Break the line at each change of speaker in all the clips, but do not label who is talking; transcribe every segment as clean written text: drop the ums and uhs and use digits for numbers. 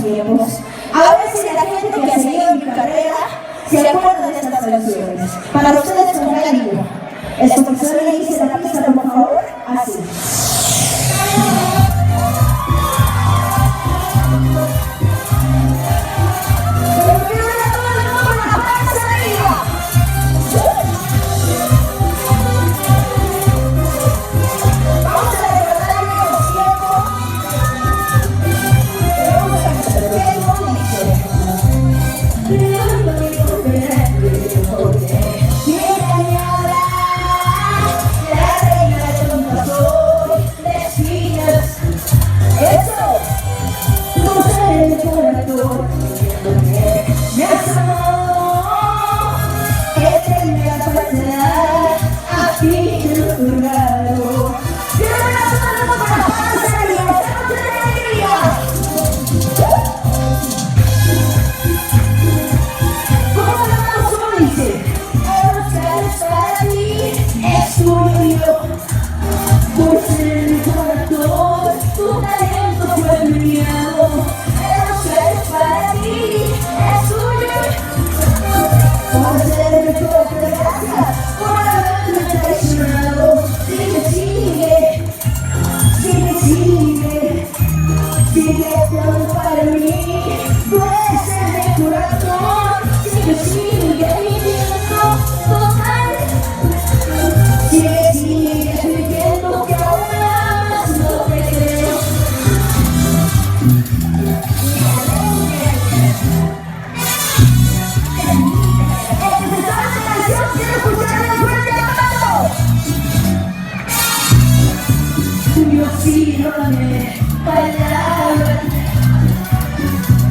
tiempos. A ver si la gente que ha seguido mi carrera se acuerda de estas canciones. Para ustedes con cariño. Esto que suena y dice la pista, por favor, así.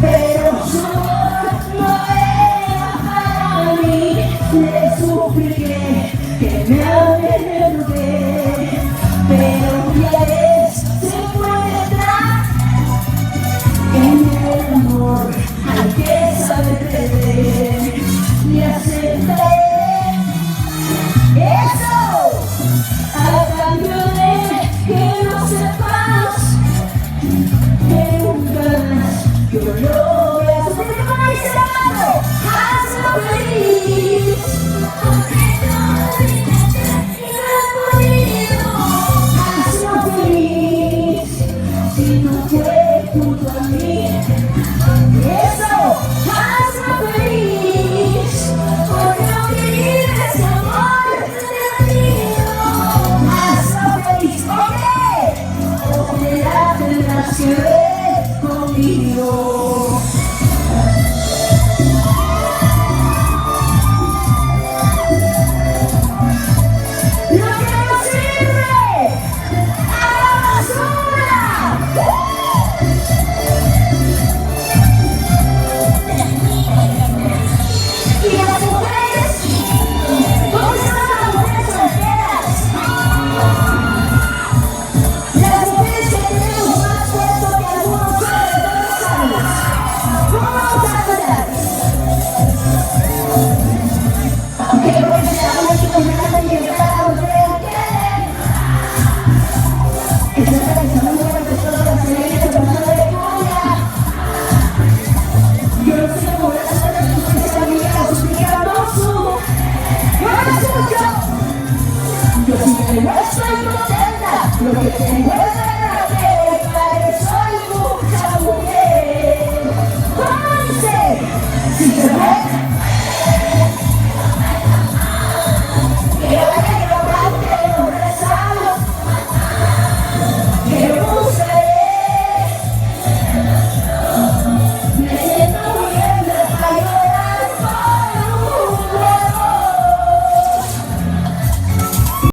Pero su amor no era para mí. Le supliqué que me alegré, pero ya ves, se puede entrar en el amor, hay que saber perder y aceptaré eso a cambio de que no sepas que nunca más yo lo voy a sufrir con ese amado. Hazlo feliz, hazlo feliz, si no fue junto a mí. Eso, hazlo feliz, porque no quieres amor. Hazlo feliz, ok. Ojalá tendrás que ver conmigo. No estoy contenta, lo que tengo es que para que soy mucha mujer. ¿Cómo dice? Si te ves